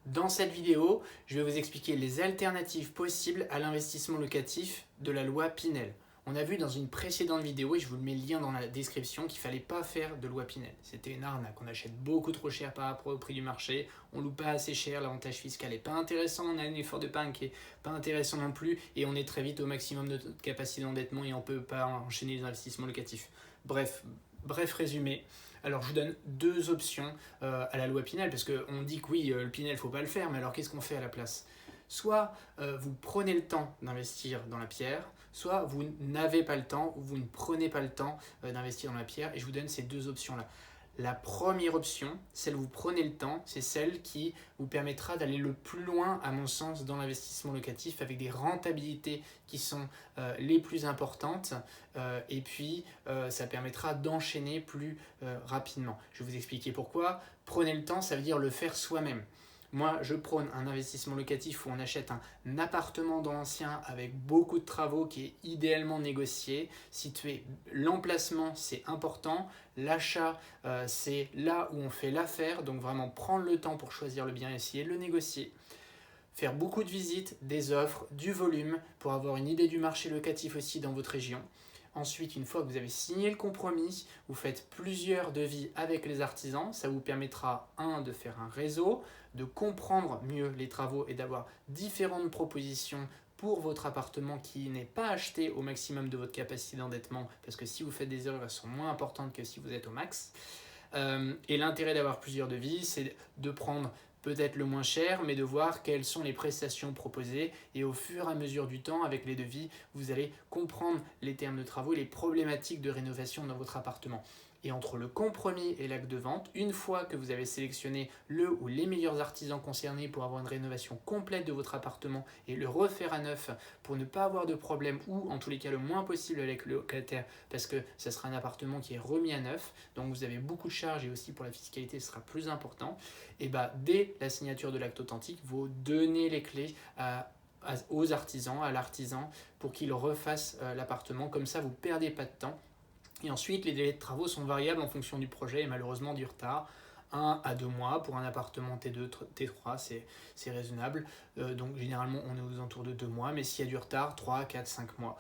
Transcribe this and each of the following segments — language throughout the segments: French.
Dans cette vidéo, je vais vous expliquer les alternatives possibles à l'investissement locatif de la loi Pinel. On a vu dans une précédente vidéo, et je vous mets le lien dans la description, qu'il ne fallait pas faire de loi Pinel. C'était une arnaque, on achète beaucoup trop cher par rapport au prix du marché, on loue pas assez cher, l'avantage fiscal n'est pas intéressant, on a un effort de d'épargne qui n'est pas intéressant non plus, et on est très vite au maximum de notre capacité d'endettement et on ne peut pas enchaîner les investissements locatifs. Bref résumé. Alors je vous donne deux options à la loi Pinel, parce qu'on dit que oui, le Pinel, il ne faut pas le faire, mais alors qu'est-ce qu'on fait à la place? Soit vous prenez le temps d'investir dans la pierre, soit vous n'avez pas le temps ou vous ne prenez pas le temps d'investir dans la pierre, et je vous donne ces deux options-là. La première option, celle où vous prenez le temps, c'est celle qui vous permettra d'aller le plus loin, à mon sens, dans l'investissement locatif avec des rentabilités qui sont les plus importantes et puis ça permettra d'enchaîner plus rapidement. Je vais vous expliquer pourquoi. Prenez le temps, ça veut dire le faire soi-même. Moi, je prône un investissement locatif où on achète un appartement dans l'ancien avec beaucoup de travaux qui est idéalement négocié, situé. L'emplacement, c'est important. L'achat, c'est là où on fait l'affaire. Donc vraiment prendre le temps pour choisir le bien et essayer de le négocier. Faire beaucoup de visites, des offres, du volume pour avoir une idée du marché locatif aussi dans votre région. Ensuite, une fois que vous avez signé le compromis, vous faites plusieurs devis avec les artisans. Ça vous permettra, de faire un réseau, de comprendre mieux les travaux et d'avoir différentes propositions pour votre appartement qui n'est pas acheté au maximum de votre capacité d'endettement, parce que si vous faites des erreurs, elles sont moins importantes que si vous êtes au max. Et l'intérêt d'avoir plusieurs devis, c'est de prendre peut-être le moins cher, mais de voir quelles sont les prestations proposées. Et au fur et à mesure du temps, avec les devis, vous allez comprendre les termes de travaux et les problématiques de rénovation dans votre appartement. Et entre le compromis et l'acte de vente, une fois que vous avez sélectionné le ou les meilleurs artisans concernés pour avoir une rénovation complète de votre appartement et le refaire à neuf pour ne pas avoir de problème ou en tous les cas le moins possible avec le locataire, parce que ça sera un appartement qui est remis à neuf, donc vous avez beaucoup de charges et aussi pour la fiscalité ce sera plus important. Et dès la signature de l'acte authentique, vous donnez les clés aux artisans, à l'artisan, pour qu'il refasse l'appartement. Comme ça, vous ne perdez pas de temps. Et ensuite, les délais de travaux sont variables en fonction du projet et malheureusement du retard. 1 à 2 mois pour un appartement T2, T3, c'est raisonnable. Donc généralement, on est aux alentours de 2 mois, mais s'il y a du retard, 3, 4, 5 mois.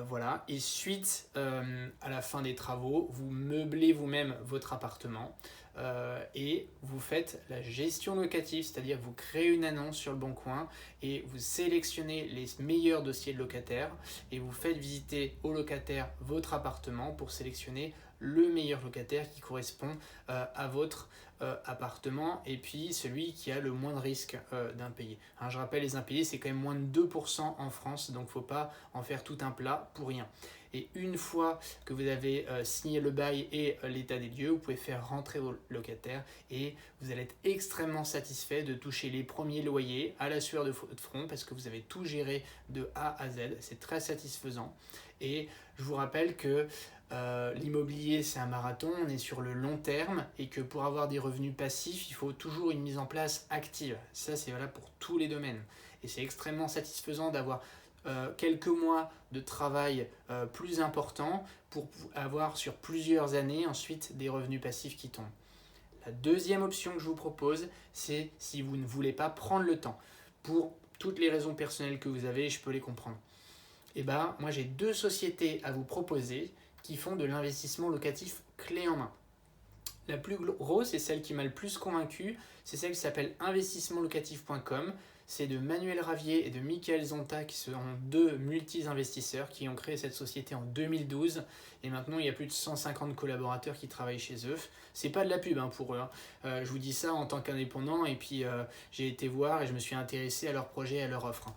Voilà. Et suite à la fin des travaux, vous meublez vous-même votre appartement et vous faites la gestion locative, c'est-à-dire vous créez une annonce sur le Bon Coin et vous sélectionnez les meilleurs dossiers de locataires et vous faites visiter aux locataires votre appartement pour sélectionner le meilleur locataire qui correspond à votre appartement et puis celui qui a le moins de risque d'impayé. Hein, je rappelle, les impayés, c'est quand même moins de 2% en France, donc il ne faut pas en faire tout un plat pour rien. Et une fois que vous avez signé le bail et l'état des lieux, vous pouvez faire rentrer vos locataires et vous allez être extrêmement satisfait de toucher les premiers loyers à la sueur de votre front parce que vous avez tout géré de A à Z. C'est très satisfaisant. Et je vous rappelle que l'immobilier, c'est un marathon, on est sur le long terme et que pour avoir des revenus passifs, il faut toujours une mise en place active. Ça, c'est valable pour tous les domaines. Et c'est extrêmement satisfaisant d'avoir quelques mois de travail plus important pour avoir sur plusieurs années ensuite des revenus passifs qui tombent. La deuxième option que je vous propose, c'est si vous ne voulez pas prendre le temps. Pour toutes les raisons personnelles que vous avez, je peux les comprendre. Et moi j'ai deux sociétés à vous proposer qui font de l'investissement locatif clé en main. La plus grosse et celle qui m'a le plus convaincu, c'est celle qui s'appelle investissementlocatif.com. C'est de Manuel Ravier et de Michael Zonta qui sont deux multi-investisseurs qui ont créé cette société en 2012 et maintenant il y a plus de 150 collaborateurs qui travaillent chez eux. C'est pas de la pub pour eux. Je vous dis ça en tant qu'indépendant et puis j'ai été voir et je me suis intéressé à leur projet et à leur offre.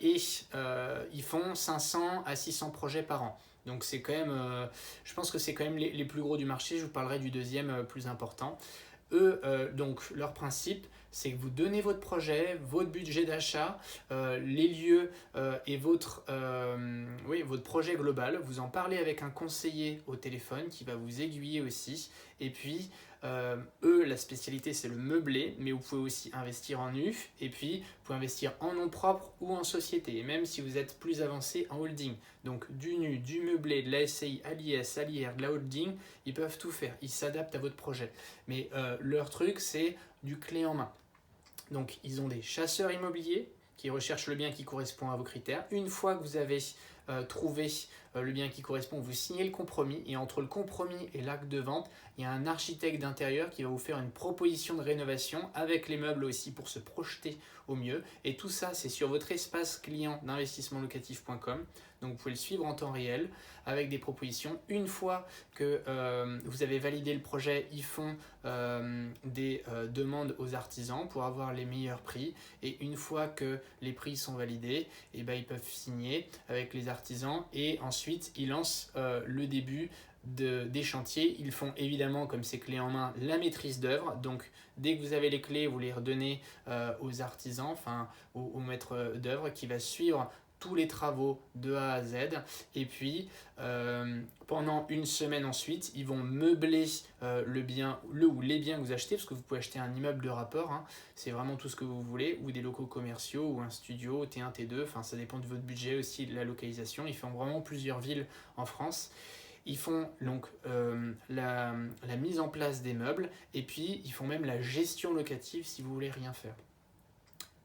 Ils font 500 à 600 projets par an. Donc c'est quand même, je pense que c'est quand même les plus gros du marché. Je vous parlerai du deuxième plus important. Eux, donc leur principe, c'est que vous donnez votre projet, votre budget d'achat, les lieux et votre projet global. Vous en parlez avec un conseiller au téléphone qui va vous aiguiller aussi. Et puis, eux, la spécialité, c'est le meublé, mais vous pouvez aussi investir en nu. Et puis, vous pouvez investir en nom propre ou en société. Et même si vous êtes plus avancé en holding. Donc, du nu, du meublé, de la SCI, à l'IS, à l'IR, de la holding, ils peuvent tout faire. Ils s'adaptent à votre projet. Mais leur truc, c'est du clé en main. Donc, ils ont des chasseurs immobiliers qui recherchent le bien qui correspond à vos critères. Une fois que vous avez trouvé le bien qui correspond, vous signez le compromis. Et entre le compromis et l'acte de vente, il y a un architecte d'intérieur qui va vous faire une proposition de rénovation avec les meubles aussi pour se projeter au mieux. Et tout ça, c'est sur votre espace client d'investissementlocatif.com. Donc, vous pouvez le suivre en temps réel avec des propositions. Une fois que vous avez validé le projet, ils font des demandes aux artisans pour avoir les meilleurs prix. Et une fois que les prix sont validés, et ben, ils peuvent signer avec les artisans et ensuite ils lancent le début des chantiers. Ils font évidemment, comme c'est clé en main, la maîtrise d'œuvre. Donc dès que vous avez les clés, vous les redonnez aux artisans, enfin au maître d'œuvre qui va suivre tous les travaux de A à Z. Et puis pendant une semaine ensuite, ils vont meubler le bien, ou les biens que vous achetez, parce que vous pouvez acheter un immeuble de rapport, hein, c'est vraiment tout ce que vous voulez, ou des locaux commerciaux, ou un studio, T1, T2, enfin ça dépend de votre budget aussi, de la localisation. Ils font vraiment plusieurs villes en France. Ils font donc la mise en place des meubles, et puis ils font même la gestion locative si vous voulez rien faire.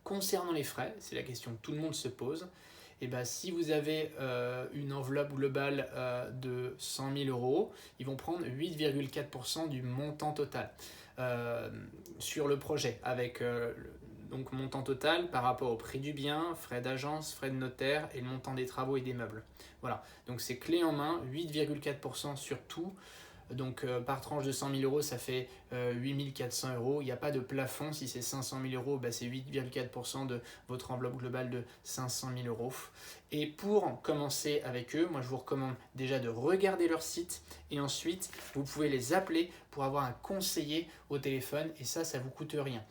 Concernant les frais, c'est la question que tout le monde se pose. Et ben, si vous avez une enveloppe globale de 100 000 euros, ils vont prendre 8,4% du montant total sur le projet, avec donc montant total par rapport au prix du bien, frais d'agence, frais de notaire et le montant des travaux et des meubles. Voilà, donc c'est clé en main, 8,4% sur tout. Donc par tranche de 100 000 euros, ça fait 8 400 euros. Il n'y a pas de plafond. Si c'est 500 000 euros, bah, c'est 8,4% de votre enveloppe globale de 500 000 euros. Et pour commencer avec eux, moi je vous recommande déjà de regarder leur site et ensuite vous pouvez les appeler pour avoir un conseiller au téléphone et ça vous coûte rien.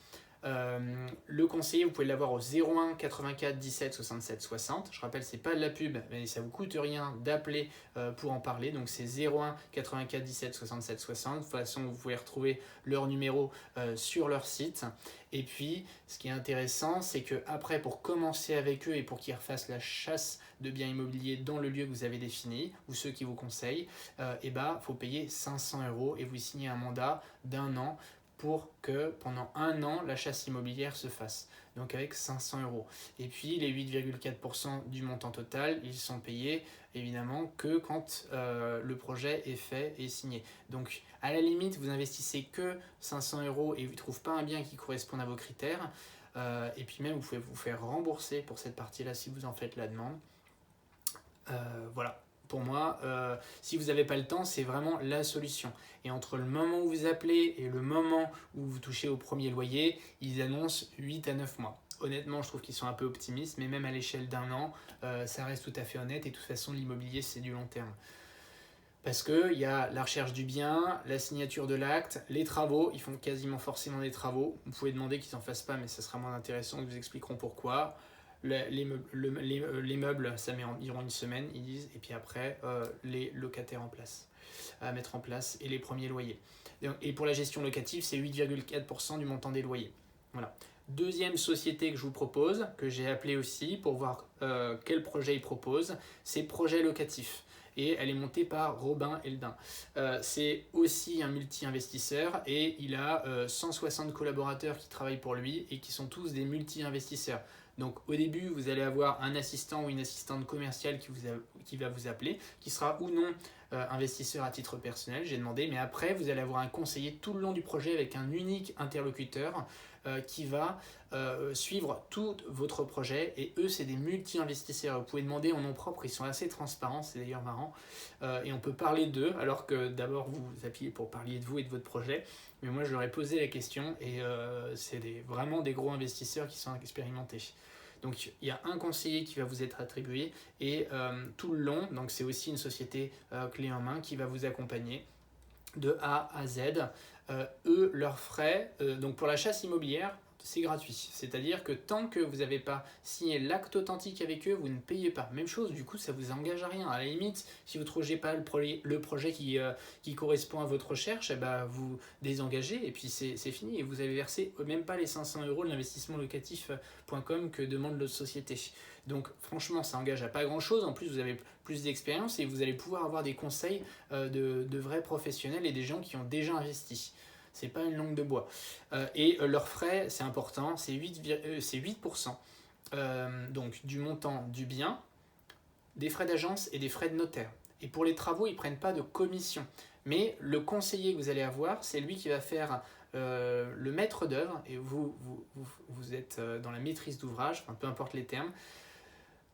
Le conseiller, vous pouvez l'avoir au 01 84 17 67 60. Je rappelle, c'est pas de la pub, mais ça vous coûte rien d'appeler pour en parler. Donc c'est 01 84 17 67 60. De toute façon, vous pouvez retrouver leur numéro sur leur site. Et puis, ce qui est intéressant, c'est que après, pour commencer avec eux et pour qu'ils refassent la chasse de biens immobiliers dans le lieu que vous avez défini ou ceux qui vous conseillent, et ben, faut payer 500 euros et vous signez un mandat d'1 an pour que pendant 1 an, la chasse immobilière se fasse. Donc avec 500 euros. Et puis les 8,4% du montant total, ils sont payés évidemment que quand le projet est fait et signé. Donc à la limite, vous investissez que 500 euros et vous ne trouvez pas un bien qui corresponde à vos critères. Et puis même, vous pouvez vous faire rembourser pour cette partie-là si vous en faites la demande. Voilà. Pour moi, si vous n'avez pas le temps, c'est vraiment la solution. Et entre le moment où vous appelez et le moment où vous touchez au premier loyer, ils annoncent 8 à 9 mois. Honnêtement, je trouve qu'ils sont un peu optimistes, mais même à l'échelle d'1 an, ça reste tout à fait honnête. Et de toute façon, l'immobilier, c'est du long terme. Parce qu'il y a la recherche du bien, la signature de l'acte, les travaux, ils font quasiment forcément des travaux. Vous pouvez demander qu'ils n'en fassent pas, mais ça sera moins intéressant, ils vous expliqueront pourquoi. Les meubles, ça met environ une semaine, ils disent, et puis après, les locataires en place, à mettre en place, et les premiers loyers. Et pour la gestion locative, c'est 8,4% du montant des loyers. Voilà. Deuxième société que je vous propose, que j'ai appelée aussi pour voir quel projet ils proposent, c'est Projet Locatif. Et elle est montée par Robin Eldin. C'est aussi un multi-investisseur et il a 160 collaborateurs qui travaillent pour lui et qui sont tous des multi-investisseurs. Donc au début, vous allez avoir un assistant ou une assistante commerciale qui va vous appeler, qui sera ou non investisseur à titre personnel, j'ai demandé, mais après, vous allez avoir un conseiller tout le long du projet avec un unique interlocuteur qui va suivre tout votre projet. Et eux, c'est des multi-investisseurs. Vous pouvez demander en nom propre, ils sont assez transparents, c'est d'ailleurs marrant. Et on peut parler d'eux, alors que d'abord, vous appuyez pour parler de vous et de votre projet. Mais moi, je leur ai posé la question et c'est vraiment des gros investisseurs qui sont expérimentés. Donc il y a un conseiller qui va vous être attribué et tout le long, donc c'est aussi une société clé en main qui va vous accompagner de A à Z. Eux, leurs frais, donc pour la chasse immobilière, c'est gratuit. C'est-à-dire que tant que vous n'avez pas signé l'acte authentique avec eux, vous ne payez pas. Même chose, du coup, ça ne vous engage à rien. À la limite, si vous ne trouvez pas le projet qui correspond à votre recherche, eh ben, vous désengagez et puis c'est fini. Et vous avez versé même pas les 500 euros de l'investissement locatif.com que demande l'autre société. Donc franchement, ça engage à pas grand-chose. En plus, vous avez plus d'expérience et vous allez pouvoir avoir des conseils de vrais professionnels et des gens qui ont déjà investi. c'est pas une langue de bois. Et leurs frais, c'est important, c'est 8%, donc du montant du bien, des frais d'agence et des frais de notaire. Et pour les travaux, ils ne prennent pas de commission. Mais le conseiller que vous allez avoir, c'est lui qui va faire le maître d'œuvre, et vous êtes dans la maîtrise d'ouvrage, enfin, peu importe les termes.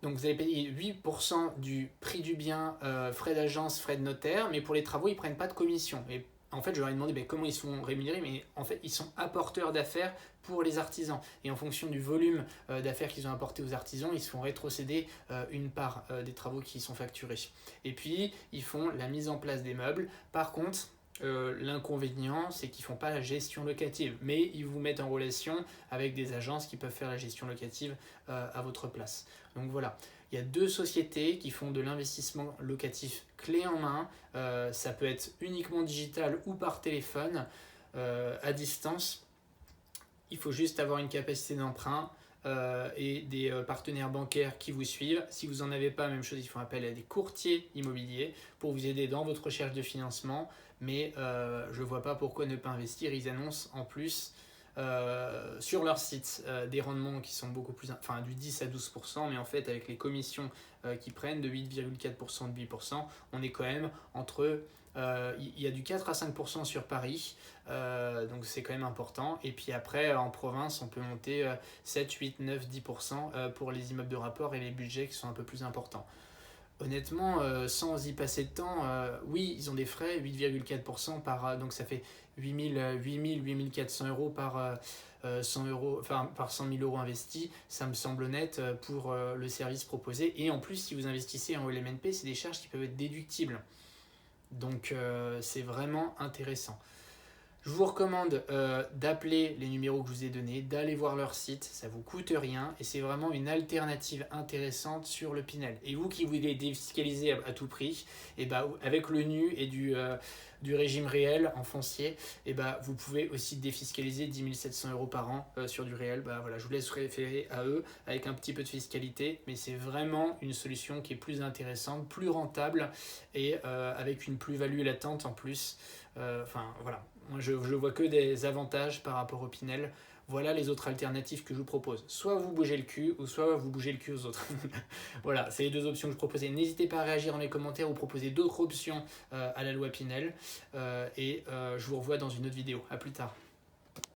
Donc vous allez payer 8% du prix du bien, frais d'agence, frais de notaire, mais pour les travaux, ils ne prennent pas de commission. Et en fait, je leur ai demandé comment ils sont rémunérés, mais en fait, ils sont apporteurs d'affaires pour les artisans. Et en fonction du volume d'affaires qu'ils ont apporté aux artisans, ils se font rétrocéder une part des travaux qui sont facturés. Et puis, ils font la mise en place des meubles. Par contre, l'inconvénient, c'est qu'ils ne font pas la gestion locative, mais ils vous mettent en relation avec des agences qui peuvent faire la gestion locative à votre place. Donc voilà, il y a 2 sociétés qui font de l'investissement locatif clé en main. Ça peut être uniquement digital ou par téléphone, à distance. Il faut juste avoir une capacité d'emprunt et des partenaires bancaires qui vous suivent. Si vous n'en avez pas, même chose, il faut appel à des courtiers immobiliers pour vous aider dans votre recherche de financement. Mais je ne vois pas pourquoi ne pas investir. Ils annoncent en plus sur leur site des rendements qui sont beaucoup plus, enfin du 10 à 12%, mais en fait avec les commissions qu'ils prennent de 8,4%, de 8%, on est quand même entre, il y a du 4 à 5% sur Paris, donc c'est quand même important, et puis après en province on peut monter 7, 8, 9, 10% pour les immeubles de rapport et les budgets qui sont un peu plus importants. Honnêtement, sans y passer de temps, oui, ils ont des frais, 8,4% donc ça fait 8 400 euros par 100 euros, enfin par 100 000 euros investis. Ça me semble honnête pour le service proposé. Et en plus, si vous investissez en LMNP, c'est des charges qui peuvent être déductibles. Donc c'est vraiment intéressant. Je vous recommande d'appeler les numéros que je vous ai donnés, d'aller voir leur site, ça ne vous coûte rien et c'est vraiment une alternative intéressante sur le Pinel. Et vous qui voulez défiscaliser à tout prix, et avec le NU et du régime réel en foncier, vous pouvez aussi défiscaliser 10 700 euros par an sur du réel. Voilà, je vous laisse référer à eux avec un petit peu de fiscalité, mais c'est vraiment une solution qui est plus intéressante, plus rentable et avec une plus-value latente en plus. Voilà. Moi, je vois que des avantages par rapport au Pinel. Voilà les autres alternatives que je vous propose. Soit vous bougez le cul, ou soit vous bougez le cul aux autres. Voilà, c'est les 2 options que je proposais. N'hésitez pas à réagir dans les commentaires ou proposer d'autres options à la loi Pinel. Je vous revois dans une autre vidéo. A plus tard.